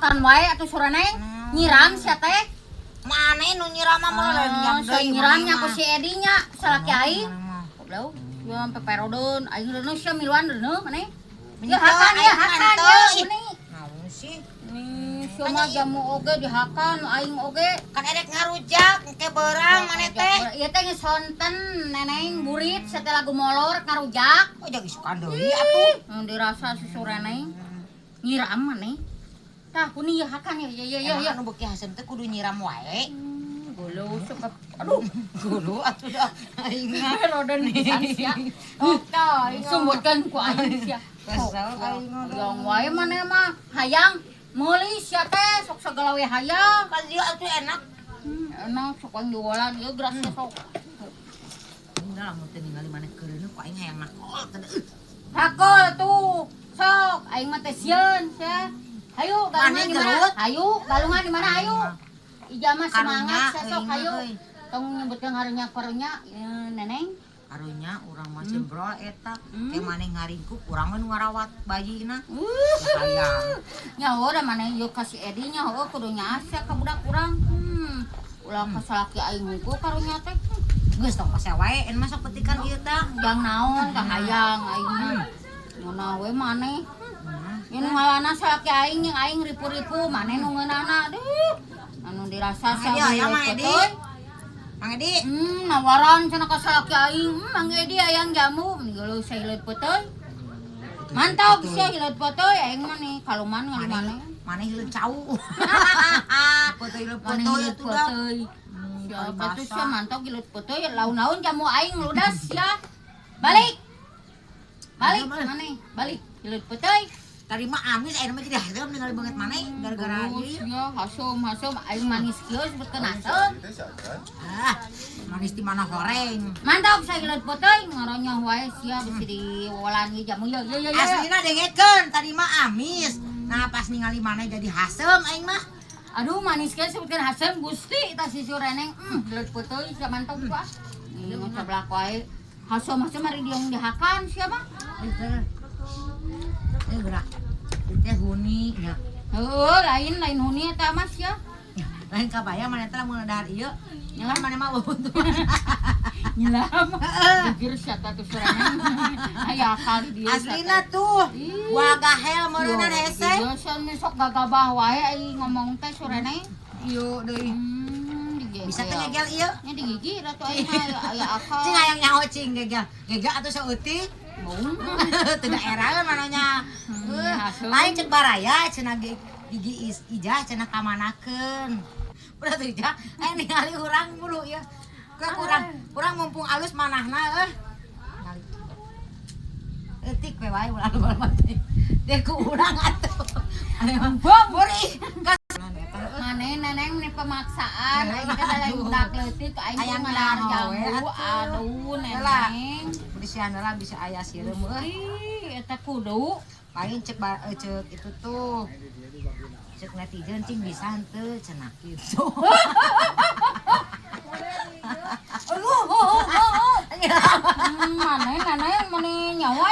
hakan wae atuh Suraneng. Nyiram sia teh. Mane nu nyiram mah Nyam deui. Nyiramnya ku si Edinya salaki aing. Goblok. Yo sampe perodon, aing reuneuh sia miluan reuneuh maneh. Ya hakan ya meni. Naon sih? Cuma jamu oge dihakan aing oge. Kan edek ngarujak ke beurang maneh teh. Ieu teh geus sonten neneng burit setelah lagu molor ngarujak. Oh jadi suka deui atuh. Dirasa si Suraneng. Nyiram maneh. Tah kuni ya hakan ya. Anu beuki hasem teh kudu nyiram wae. Gulu suka aduh Gulu atuh dah aing mah roden pisan sia. Tah sumbutkeun ku aing sia. Kesel aing mah. Yang wae maneh mah hayang meuli sia teh sok sagala we hayang. Kan dia atuh enak. Enak sok aing diolah ieu gerak sok. Udah lah mun teu ningali maneh keureuneuh ku aing hayang nakol teh. Hakol tuh. Sok aing mah teh sieun sia. Hayu galungan di mana? Hayu galungan di mana hayu? Ija mah semangat sia sok hayu. Tong nyebutkeun hareunya korenya neneng. Harunya urang mah sembro eta ke maneh ngaringkuk urang mah nu ngarawat bayina. Hayang. Nyaho da maneh ieu ka si Edinya heueuh kudu nyaasa ka budak urang. Ulah ka salaki aing hungkul karunya teh. Geus tong pase wae en masuk petikan ieu teh. Jang naon ka hayang aing mah. Mun we maneh. Yen ngalana salaki aing yang aing ripu-ripu maneh nu ngeunana deuh. Anu dirasa Mang Edi aya Mang Edi. Mang Edi. Nawaran cenah ka salaki aing. Mang Edi hayang jamu geuleuh saeuleut peuteui. Mantap sia hileut peuteui aing mah nih kaluman ngali maneh. Maneh hileut cau. Peuteui Maneh hileut peuteui. Siapa tuh sia mantap hileut peuteui laun-laun jamu aing ludas sia. Balik. Balik maneh, balik hileut peuteui. Tadi mah amis ayeuna mah jadi hasem ningali banget maneh gara-gara ieu. Ya hasem aing manis kieu sebutkeun asem. Manis di mana goreng. Mantap saeuleut peuteui ngaronyoh wae sia bisi diwolangi jamu ya. Aslina dengekeun tadi mah amis. Nah pas ningali maneh jadi hasem aing mah. Aduh manis kieu sebutkeun hasem Gusti eta si Sureneng. Hileut peuteui sia mantap gua. Ieu cablak wae. Hasem mari diong dihakan sia mah. Gerak. Teh huni nya. Heueuh lain huni eta mah sia. Lain kabayang maneh teh lamun dahar ieu. Nyelam maneh mah wuntu. Nyelam. Jujur sia teh Sureneng. Aya akal di dieu. Aslina tuh. Wagahel meureunna hese. Ieu san sok gagabah wae ai ngomong teh Sureneng. Ieu deui. Bisa teh ngegel ieu. Nya di gigi ratu aing aya akal. Cing hayang nyaho cing gegel. Gegel atuh saeutik. Teu daerah mananya. Lain cek baraya cenah gigi ijah cenah kamanakeun. Udah tuh ijah ningali urang mulu ya. Kurang mumpung alus manahna Ningali. Eutik we wae ulah mah teh. Deh ku urang atuh. Bom buri. Maneh neneng meni pemaksaan aing teh lain budak leutik aing ngadahar jamu aduh neneng. Bisianna bisa aya sireum euy eta kudu lain cek itu tuh cek netizen cing bisa henteu cenah kitu. Maneh meni nyawa